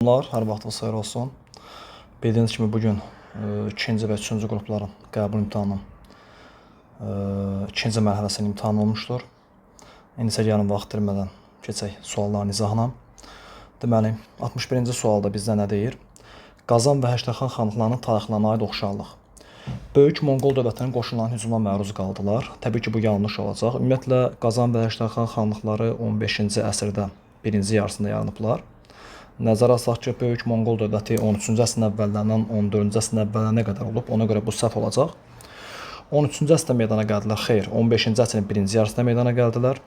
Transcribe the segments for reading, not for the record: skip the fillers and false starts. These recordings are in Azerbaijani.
Hər vaxtınız xeyir olsun. Bildiyiniz kimi bugün ikinci və üçüncü qrupların qəbul imtahanı ikinci mərhələsinin imtahanı olmuşdur. İndi isə gəlin vaxt itirmədən keçək sualların izahına. Deməli, 61-ci sualda bizdə nə deyir? Qazan və Həştəxan xanlıqlarının tarixlərinə aid oxşarlıq. Böyük Monqol dövlətinin qoşunlarının hücumuna məruz qaldılar. Təbii ki, bu yanlış olacaq. Ümumiyyətlə, Qazan və Həştəxan xanlıqları 15-ci əsrdə birinci yarısında yaranıblar. Nəzərə alsaq ki, Böyük Monqol dövləti 13-cü əsrin əvvəllərindən 14-cü əsrin əvvəllərinə qədər olub. Ona görə bu səhv olacaq. 13-cü əsrdə meydana gəldilər. Xeyr, 15-ci əsrin birinci yarısında meydana gəldilər.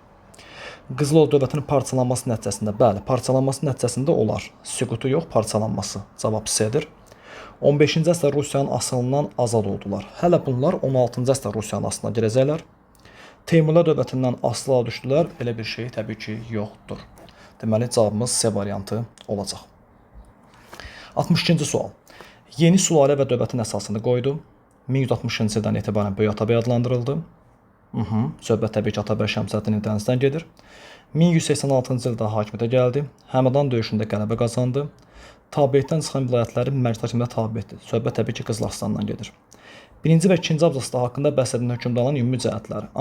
Qızıl Ordu dövlətinin parçalanması nəticəsində, bəli, parçalanması nəticəsində olar. Süqutu yox, parçalanması. Cavab C-dir. 15-ci əsrdə Rusiyanın asılından azad oldular. Hələ bunlar 16-cı əsrdə Rusiyanın aslına girəcəklər. Teymurlar dövlətindən asılığa düşdülər. Belə bir şey təbii ki, yoxdur. Deməli, cavabımız C variantı olacaq. 62-ci sual. Yeni sülalə və dövlətin əsasını qoydu. 1160-cı ildən etibarən Böyük Atabəy adlandırıldı. Söhbət təbii ki, Atabəy Şəmsəddin Eldənizdən gedir. 1186-cı ildə hakimiyyətə gəldi. Həmədan döyüşündə qələbə qazandı. Tabeətdən çıxan vilayətləri mərkəzi hakimiyyətə tabe etdi. Söhbət təbii ki, Qızıl Arslandan gedir. 1-ci və 2-ci abzasda haqqında bəhs edilən hökmdarların ümumi cəhətləri.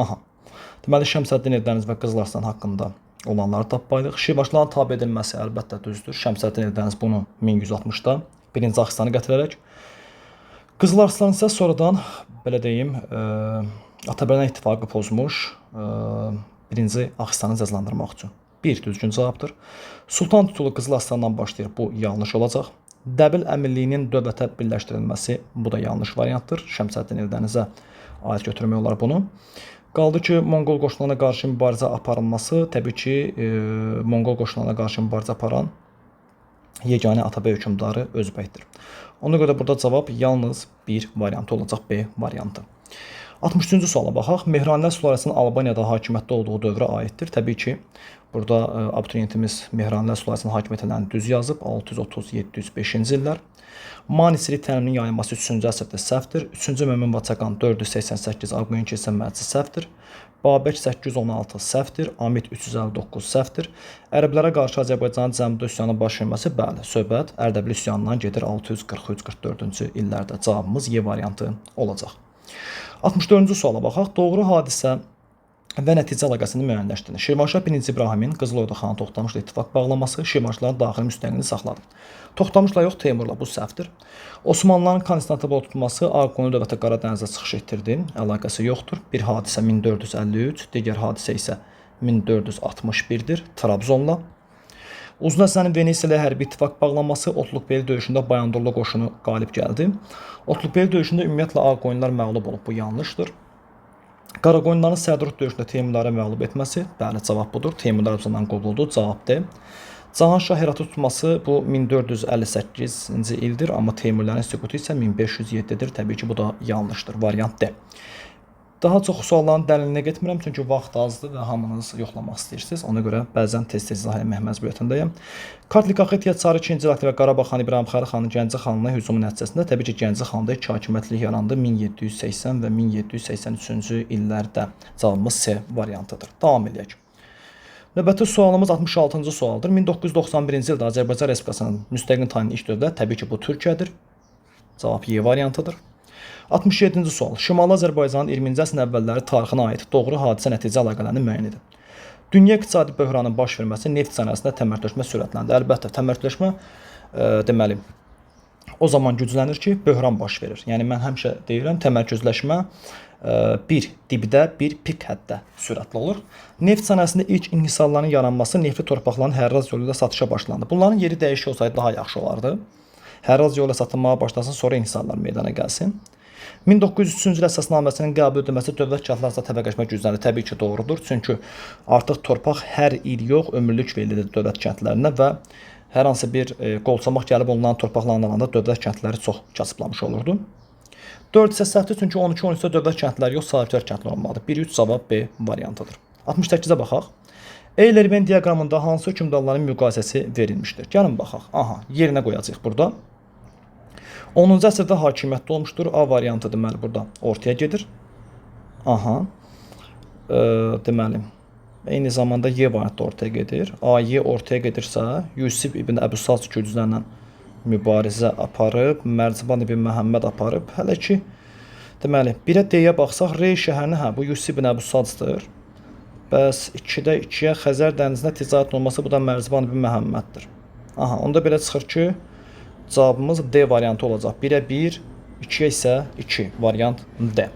Deməli, Şəmsəddin Eldəniz və Qızıl Arslan haqqında olanları tapmalıyıq. Şirvanşahların tabe edilməsi əlbəttə düzdür. Şəmsəddin Eldəniz bunu 1160-da 1-ci Axıstanı gətirərək. Qızıl Arslan isə sonradan, belə deyim, Atabəylə ittifaqı pozmuş 1-ci Axıstanı cəzalandırmaq üçün. Bir düzgün cavabdır. Sultan titulu Qızıl Arslandan başlayır. Bu yanlış olacaq. Dəbil əmirliyinin dövlətə birləşdirilməsi, bu da yanlış variantdır. Şəmsəddin Eldənizə aid götürmək olar bunu. Qaldı ki, Monqol qoşunlarına qarşı mübarizə aparılması, təbii ki, Monqol qoşunlarına qarşı mübarizə aparan yeganə Atabəy hökmdarı Özbəkdir. Ona görə burada cavab yalnız bir variantı olacaq, B variantı. 63-cü suala baxaq. Mehranilər sülaləsinin Albaniyada hakimiyyətdə olduğu dövrə aiddir. Təbii ki, burada abituriyentimiz Mehranilər sülaləsinin hakimiyyətlərini düz yazıb, 630-705-ci illər. Manisli təliminin yayılması 3-cü əsrdə səhvdir. 3-cü Mömin Vaçaqan 488 Ağqoyun kilsə məclisi səhvdir. Babək 816 səhvdir. Amit 359 səhvdir. Ərəblərə qarşı Azərbaycanın cənuda üsyanı baş verməsi, bəli, söhbət Ərdəbil üsyanından gedir 643-44-cü illərdə. Cavabımız Y variantı olacaq. 64-cü suala baxaq. Doğru hadisə və nəticə əlaqəsini müəyyənləşdirin. Şirvanşah 1-ci İbrahimin Qızıl Ordu xanı Toxtamışla ittifaq bağlaması Şirvanşahların daxili müstəqilliğini saxladı. Toxtamışla yox, Teymurla, bu səhvdir. Osmanlıların Konstantinopol tutması Ağqoyun dövləti Qaradənizə çıxış etdirdi. Əlaqəsi yoxdur. Bir hadisə 1453, digər hadisə isə 1461-dir Trabzonla. Uzun Həsənin Venesiya ilə hərbi ittifaq bağlanması Otluqbeyli döyüşündə Bayandurlu qoşunu qalib gəldi. Otluqbeyli döyüşündə ümumiyyətlə Ağqoyunlar məğlub olub, bu yanlışdır. Qaraqoyunların Sədrut döyüşündə Teymurları məğlub etməsi, bəli, cavab budur. Teymurlar Azərbaycandan qovuldu, cavab D. Cahanşah Herati tutması bu 1458-ci ildir, amma Teymurların süqutu isə 1507-dir. Təbii ki, bu da yanlışdır. Variant D. Daha çox sualların dəlilinə getmirəm, çünki vaxt azdır və hamınız yoxlamaq istəyirsiniz. Ona görə bəzən tez-tez izah etmək məcburiyyətindəyəm. Kartli Kaxetiya Çarı 2-ci və Qarabağ xanı İbrahim Xəri xanın Gəncə xanına hücumu nəticəsində təbii ki, Gəncə xanında iki hakimiyyətlik yarandı 1780 və 1783-cü illərdə. Cavabımız C variantıdır. Davam edək. Növbəti sualımız 66-cı sualdır. 1991-ci ildə Azərbaycan Respublikasının müstəqil tayin ilk dövlət, təbii ki, bu Türkiyədir. Cavab Y variantıdır. 67-ci sual. Şimali Azərbaycanın 20-ci əsrin əvvəlləri tarixinə aid doğru hadisə nəticə əlaqələrini müəyyən edin. Dünya iqtisadi böhranın baş verməsi neft sənayesində təmərküzləşmə sürətləndi. Əlbəttə, təmərküzləşmə deməli o zaman güclənir ki, böhran baş verir. Yəni mən həmişə deyirəm, təmərküzləşmə bir dibdə, bir pik həddə sürətli olur. Neft sənayesində ilk inhisarların yaranması neftli torpaqların hərraz yolu ilə satışa başlandı. Bunların yeri dəyişik olsaydı daha yaxşı olardı. Hərraz yolu ilə satılmağa başlasın, sonra inhisarlar meydana gəlsin. 1903-cü il əsasnaməsinin qəbul edilməsi dövlət kəndləri arasında təbəqələşmə güclənir. Təbii ki, doğrudur. Çünki artıq torpaq hər il yox, ömürlük verilir dövlət kəndlərinə və hər hansı bir qolçamaq gəlib olunan torpaqların alanda dövlət kəndləri çox kasıblamış olurdu. 4 isə səhvdir, çünki 12-13-də dövlət kəndləri yox, sahibkar kəndlər olmalıdır. 1-3 cavab B variantıdır. 68-ə baxaq. Eyler-Venn diaqramında hansı hökmdarların müqayisəsi verilmişdir? Gəlin baxaq. Yerinə qoyacağıq burada. 10-cu əsrdə hakimiyyətdə olmuşdur. A variantı deməli burada ortaya gedir. Deməli Eyni zamanda Y variantı ortaya gedir. AY ortaya gedirsə, Yusif ibn Əbu Saz gürcülərlə mübarizə aparıb, Mərziban ibn Məhəmməd aparıb. Hələ ki, deməli, 1-ə D-yə baxsaq, Rey şəhərini, hə, bu Yusif ibn Əbu Sazdır. Bəs 2-də 2-yə Xəzər dənizinə ticarət olması, bu da Mərziban ibn Məhəmməddir. Aha, onda belə çıxır ki, cavabımız D variantı olacaq. 1-ə 1, 2-yə isə 2 variant D.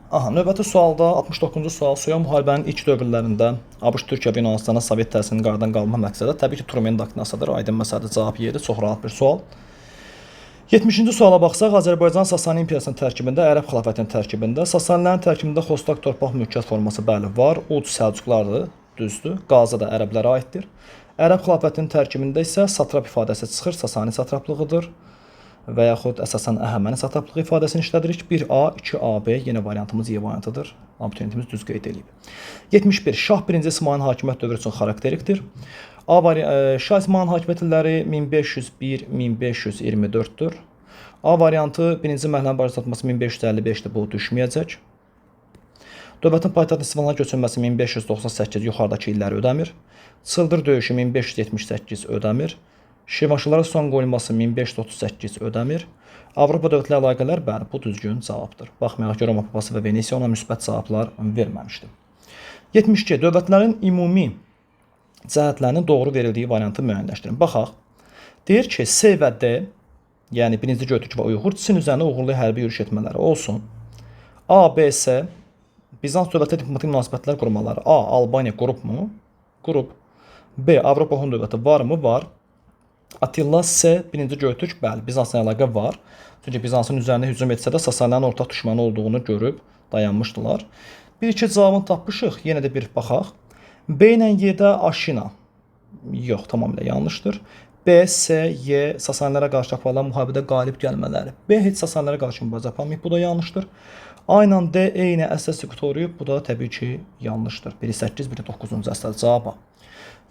Aha, növbəti sualda 69-cu sual. Soyuq müharibənin ilk dövrlərində ABŞ, Türkiyə və Yunanıstana Sovet təsirinin qaradan qalma məqsədi təbii ki, Truman doktrinasıdır. Aydın məsələdir, cavab yeri, çox rahat bir sual. 70-ci suala baxsaq, Azərbaycan Sasani İmperiyasının tərkibində, Ərəb xilafətinin tərkibində, Sasanilərin tərkibində Xostak torpaq mülkiyyət forması bəli var. Uc Səlcuqlardır, düzdür. Qaza da ərəblərə aiddir. Ərəb xilafətinin tərkibində isə satrap ifadəsi çıxır, Sasani satraplığıdır. Və yaxud əsasən Əhəməni satraplığı ifadəsini işlədirik. 1A, 2AB, yenə variantımız Y variantıdır. Abituriyentimiz düz qeyd edib. 71. Şah 1-ci İsmayılın hakimiyyət dövrü üçün xarakterikdir. Şah İsmayılın hakimiyyət illəri 1501-1524-dür. A variantı 1-ci mərhələnin başa çatması 1555-dir, bu düşməyəcək. Dövlətin paytaxtın İsfahan'a köçürülməsi 1598 yuxarıdakı illəri ödəmir. Çıldır döyüşü 1578 ödəmir. Şirvanşılara son qoyulması 1538 ödəmir. Avropa dövlətləri əlaqələr, bəli, bu düzgün cavabdır. Baxmayaraq ki, Roma papası və Venesiya ona müsbət cavablar verməmişdir. 72. Dövlətlərin ümumi cəhətlərinin doğru verildiyi variantı müəyyənləşdirin. Baxaq. Deyir ki, C və D, yəni birinci götürk və Uyğur, Çin üzərində uğurlu hərbi yürüş etmələri olsun. A, B, C, Bizans dövləti diplomatik münasibətlər qurmaları. A, Albaniya qrupmu? Qrup. B, Avropa Hun dövləti varmı? Var. Attila C, birinci götürk, bəli, Bizansla əlaqə var. Çünki Bizansın üzərində hücum etsə də Sasanilərin ortaq düşmanı olduğunu görüb dayanmışdılar. Bir-iki cavabını tapmışıq, yenə də bir baxaq. B ilə Y-də Aşina. Yox, tamamilə yanlışdır. B, C, Y, Sasanilərə qarşı aparılan müharibədə qalib gəlmələri. B, heç Sasanilərə qarşı mübarizə aparmayıb, bu da yanlışdır. A ilə D, E ilə əsas koruyub, bu da təbii ki, yanlışdır. 1-8, 1-9-cu əsrdə cavaba.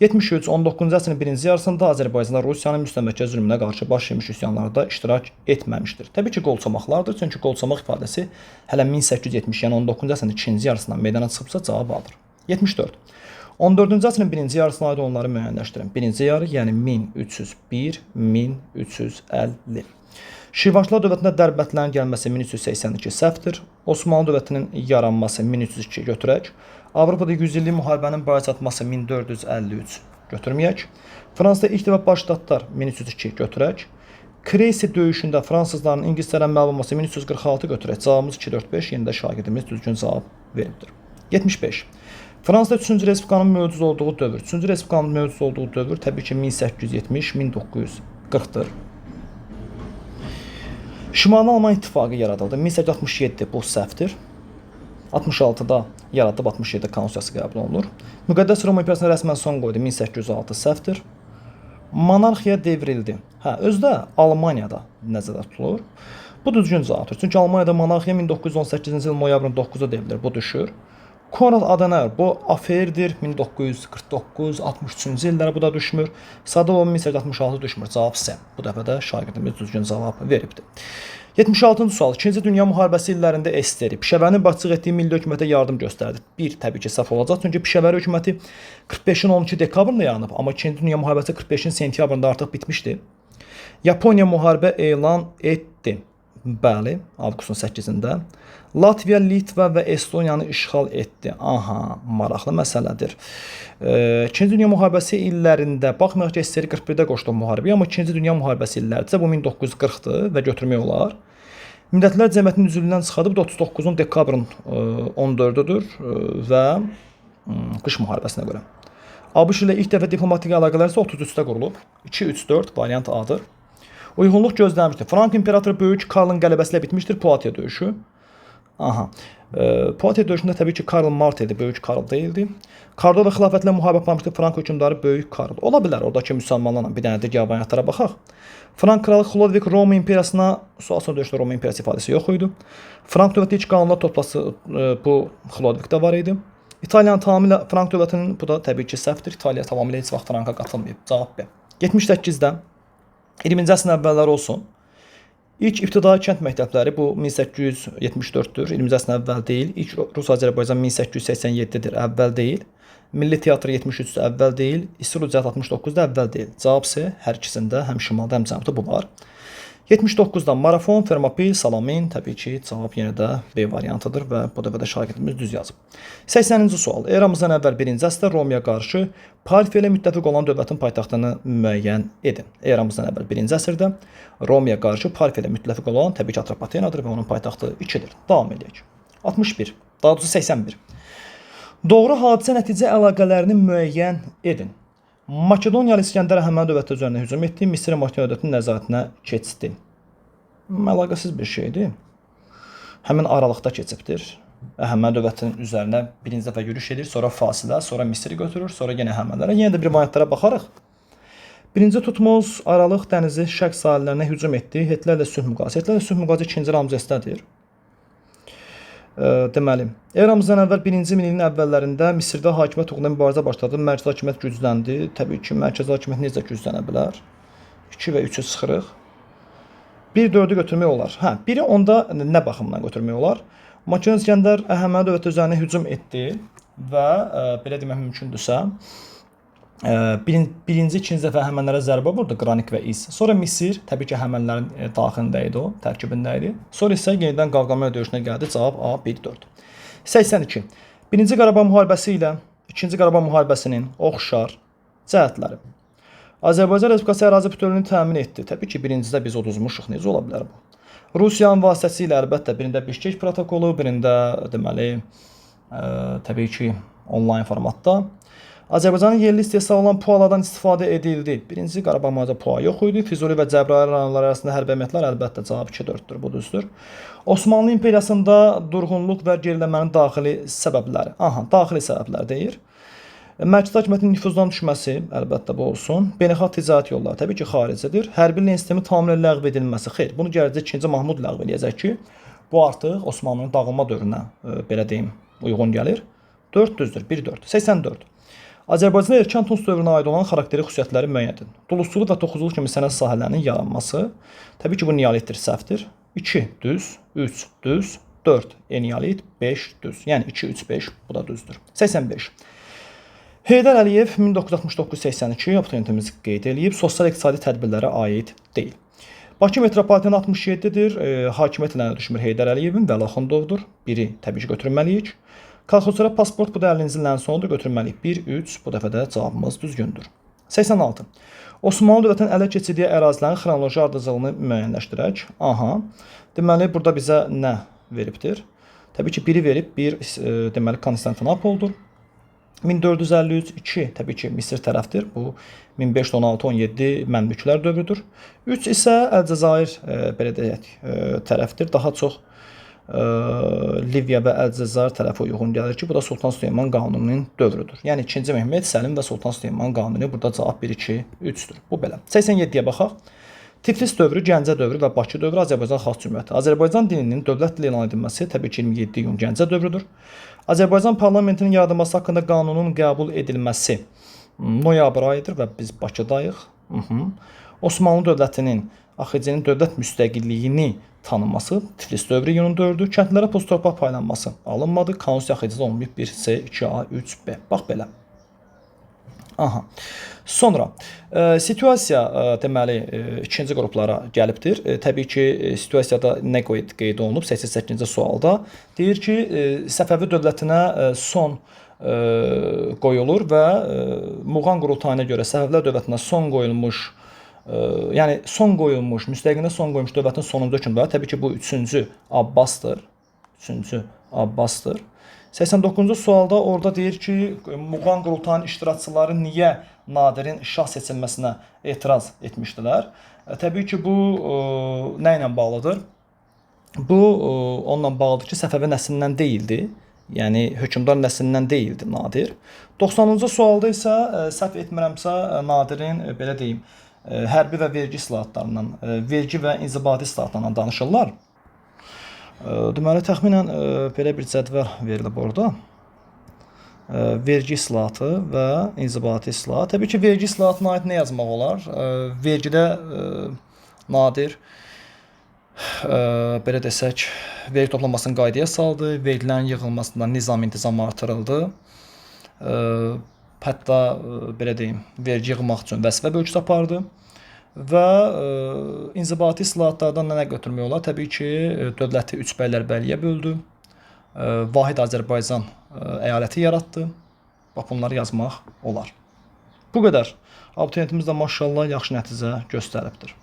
73. 19-cu əsrin birinci yarısında Azərbaycanda Rusiyanın müstəmləkə zülmünə qarşı baş vermiş üsyanlarda iştirak etməmişdir. Təbii ki, qolçamaqlardır, çünki qolçamaq ifadəsi hələ 1870, yəni 19-cu əsrin ikinci yarısından meydana çıxıbsa cavab alır. 74. 14-cü əsrin birinci yarısına aid onları müəyyənləşdirin. Birinci yarı, yəni 1301-1350. Şirvanşılar dövlətində Dərbətlərin gəlməsi 1382 səhvdir. Osmanlı dövlətinin yaranması 1302 götürək. Avropada 100 illik müharibənin başa çatması 1453 götürməyək. Fransada ilk dəfə baş ştatlar 1302 götürək. Kreysi döyüşündə fransızların İngilislərə məğlub olması 1346 götürək. Cavabımız 245, yenə də şagirdimiz düzgün cavab veribdir. 75. Fransada 3-cü Respublikanın mövcud olduğu dövr. 3-cü Respublikanın mövcud olduğu dövr təbii ki 1870-1940-dır. Şimali Alman İttifaqı yaradıldı. 1867 bu səhvdir. 66-da yaradıb 67 konstitusiyası qəbul olunur. Müqəddəs Roma İmperiyasına rəsmən son qoydu. 1806 səhvdir. Monarxiya devrildi. Hə, özü də Almaniyada nəzərdə tutulur. Bu düzgün cavabdır. Çünki Almaniyada monarxiya 1918-ci il noyabrın 9-da devrilir. Bu düşür. Konrad Adenauer, bu aferdir. 1949-63-cü illərə bu da düşmür. Sadovun 1866 düşmür. Cavab C. Bu dəfə də şagirdimiz düzgün cavab veribdir. 76-cı sual. 2-ci Dünya müharibəsi illərində SSR Pişəvərinin başçılıq etdiyi milli hökumətə yardım göstərdi. Bir, təbii ki, səhv olacaq. Çünki Pişəvər hökuməti 45-in 12 dekabrında yaranıb, amma 2-ci Dünya müharibəsi 45-in sentyabrında artıq bitmişdi. Yaponiya müharibə elan etdi. Bəli, avqustun 8-də. Latviya, Litva və Estoniyanı işğal etdi. Aha, maraqlı məsələdir. 2-ci Dünya müharibəsi illərində, baxmayaq ki, SSR 41-də qoşdu müharibəyə, amma 2-ci Dünya müharibəsi illərdə bu 1940-dır və götürmək olar. Millətlər Cəmiyyətinin üzvlüyündən çıxadıb 39 dekabrın 14-dür və qış müharibəsinə görə. ABŞ ilə ilk dəfə diplomatik əlaqələr isə 33-də qurulub. 2-3-4 variant A-dır. Uyğunluq gözlənmişdir. Frank imperatoru Böyük Karlın qələbəsi ilə bitmişdir Poitiers döyüşü. Aha. Poitiers döyüşündə təbii ki, Karl Martel'di, Böyük Karl deyildi. Kardo və xilafətlə müharibə aparmışdı Frank hökmdarı Böyük Karl. Ola bilər, oradakı müsəlmanlarla bir dənə digər variantlara baxaq. Frank kralı Xlodvik Roma imperiyasına, sualsız döyüşdə Roma imperiyası ifadəsi yox idi. Frank dövləti iç qanunlar toplası bu Xlodvikdə var idi. İtaliyanın tamamilə Frank dövlətinin, bu da təbii ki, səhvdir. İtaliya tamamilə heç vaxt Franka qatılmayıb. Cavab B. 78-dən 20-ci əsrin əvvəlləri olsun. İlk ibtidai kənd məktəbləri bu 1874-dür, 20 əsrdən əvvəl deyil. İlk Rus-Azərbaycan 1887-dir, əvvəl deyil. Milli teatr 73-də əvvəl deyil. İstilu cəhət 69-da əvvəl deyil. Cavab C hər ikisində həm şimalda, həm cənubda bu var. 79-da Marafon, Fermopil, Salamin, təbii ki, cavab yenə də B variantıdır və bu dəfə də şagirdimiz düz yazıb. 80-ci sual. Eramızdan əvvəl 1-ci əsrdə Romaya qarşı Parfiya ilə müttəfiq olan dövlətin paytaxtını müəyyən edin. Eramızdan əvvəl 1-ci əsrdə Romaya qarşı Parfiya ilə müttəfiq olan təbii ki, Atropatenadır və onun paytaxtı 2-dir. Davam edək. 61, daha doğrusu 81. Doğru hadisə nəticə əlaqələrini müəyyən edin. Makedoniyalı İskəndər Əhəməni dövləti üzərinə hücum etdi, Misir Makedoniya dövlətinin nəzarətinə keçdi. Əlaqəsiz bir şeydir. Həmin aralıqda keçibdir. Əhəməni dövlətinin üzərinə birinci dəfə yürüş edir, sonra fasilə, sonra Misiri götürür, sonra yenə Əhəmənilərə. Yenə də bir variantlara baxarıq. Birinci Tutmos Aralıq dənizi şərq sahillərinə hücum etdi. Hitlerlə sülh müqaviləsi. Hitlerlə sülh müqaviləsi 2-ci Ramzesdədir. Deməli, eramızdan əvvəl 1-ci minilliyin əvvəllərində Misirdə hakimiyyət uğrunda mübarizə başladı. Mərkəzi hakimiyyət gücləndi. Təbii ki, mərkəzi hakimiyyət necə güclənə bilər? 2 və 3-ü çıxırıq. 1-4-ü götürmək olar. Hə, biri onda nə baxımdan götürmək olar? Makedon İskəndər Əhəməni dövləti üzərinə hücum etdi və belə demək mümkündürsə, birinci, ikinci dəfə Əhəmənilərə zərbə vurdu, Qranik və İz. Sonra Misir, təbii ki, Əhəmənilərin daxilində idi o, tərkibində idi. Sonra isə yenidən Qavqamela döyüşünə gəldi. Cavab A, 1-4. 82. Birinci Qarabağ müharibəsi ilə İkinci Qarabağ müharibəsinin oxşar cəhətləri. Azərbaycan Respublikası ərazi bütövlüyünü təmin etdi. Təbii ki, birincidə biz uduzmuşuq. Necə ola bilər bu? Rusiyanın vasitəsilə əlbəttə birində Bişkek protokolu, birində deməli, təbii ki, onlayn formatda. Azərbaycanın yerli istehsal olan pualardan istifadə edildi. Birinci Qarabağ müharibəsi pua yox idi. Füzuli və Cəbrayıl rayonları arasında hərbi əməliyyatlar əlbəttə cavab 2-4-dür, bu düzdür. Osmanlı imperiyasında durğunluq və geriləmənin daxili səbəbləri. Aha, daxili səbəblər deyir. Mərkəzi hakimiyyətin nüfuzdan düşməsi, əlbəttə bu olsun. Beynəlxalq ticarət yolları təbii ki, xaricidir. Hərbi lin sistemi tamamilə ləğv edilməsi. Xeyr, bunu gələcək 2-ci Mahmud ləğv eləyəcək ki, bu artıq Osmanlının dağılma dövrünə, belə deyim, uyğun gəlir. 4 düzdür, 1-4. 84. Azərbaycanda erkən Tunc dövrünə aid olan xarakteri xüsusiyyətləri müəyyən edin. Duluzçuluq və toxuculuq kimi sənət sahələrinin yaranması. Təbii ki, bu neolitdir, səhvdir. 2 düz, 3 düz, 4 eneolit, 5 düz. Yəni 2, 3, 5 bu da düzdür. 85. Heydər Əliyev 1969-82 abituriyentimiz qeyd edib, sosial-iqtisadi tədbirlərə aid deyil. Bakı metropoliteni 67-dir. Hakimiyyət ilə düşmür Heydər Əliyevin və Laxındovdur. Biri təbii ki, götürməliyik. Kolxozlara pasport bu da 50-ci illərin sonunda götürməliyik. 1, 3 bu dəfə də cavabımız düzgündür. 86. Osmanlı dövlətinin ələ keçirdiyi ərazilərin xronoloji ardıcıllığını müəyyənləşdirək. Aha. Deməli, burada bizə nə veribdir? Təbii ki, biri verib, bir deməli Konstantinopoldur. 1453, 2 təbii ki, Misir tərəfdir. Bu 1516-17 Məmlüklər dövrüdür. 3 isə Əlcəzair belə deyək tərəfdir. Daha çox Liviya və Əlcəzair tərəfə uyğun gəlir ki, bu da Sultan Süleyman qanununun dövrüdür. Yəni 2-ci Mehmet, Səlim və Sultan Süleyman qanunu burada cavab 1, 2, 3-dür. Bu belə. 87-yə baxaq. Tiflis dövrü, Gəncə dövrü və Bakı dövrü Azərbaycan Xalq Cümhuriyyəti. Azərbaycan dilinin dövlət dili elan edilməsi təbii ki 27 iyun Gəncə dövrüdür. Azərbaycan parlamentinin yaradılması haqqında qanunun qəbul edilməsi noyabr ayıdır və biz Bakıdayıq. Osmanlı dövlətinin AXC-nin dövlət müstəqilliyini tanınması Tiflis dövrü iyunun 4-dür. Kəndlərə post torpaq paylanması alınmadı. Konstitusiya AXC-də olmayıb 1C, 2A, 3B. Bax belə. Aha. Sonra situasiya deməli ikinci qruplara gəlibdir. Təbii ki, situasiyada nə qeyd olunub 88-ci sualda? Deyir ki, Səfəvi dövlətinə son qoyulur və Muğan qurultayına görə Səfəvilər dövlətinə son qoyulmuş, yəni son qoyulmuş, müstəqilliyə son qoyulmuş dövlətin sonuncu hökmdarı təbii ki, bu 3-cü Abbasdır. 3-cü Abbasdır. 89-cu sualda orada deyir ki, Muğan qurultayının iştirakçıları niyə Nadirin şah seçilməsinə etiraz etmişdilər? Təbii ki, bu nə ilə bağlıdır? Bu onunla bağlıdır ki, Səfəvi nəslindən deyildi. Yəni hökmdar nəslindən deyildi Nadir. 90-cı sualda isə səhv etmirəmsə Nadirin belə deyim, hərbi və vergi islahatlarından, vergi və inzibati islahatlarından danışırlar. Deməli, təxminən belə bir cədvəl verilib orada. Vergi islahatı və inzibati islahat. Təbii ki, vergi islahatına aid nə yazmaq olar? Vergidə Nadir belə desək, vergi toplanmasını qaydaya saldı, vergilərin yığılmasında nizam-intizam artırıldı. Hətta belə deyim, vergi yığmaq üçün vəzifə bölgüsü apardı və inzibati islahatlardan nə götürmək olar? Təbii ki, dövləti 3 bəylərbəliyə böldü, Vahid Azərbaycan əyaləti yaratdı. Bax, bunları yazmaq olar. Bu qədər. Abituriyentimiz də maşallah yaxşı nəticə göstəribdir.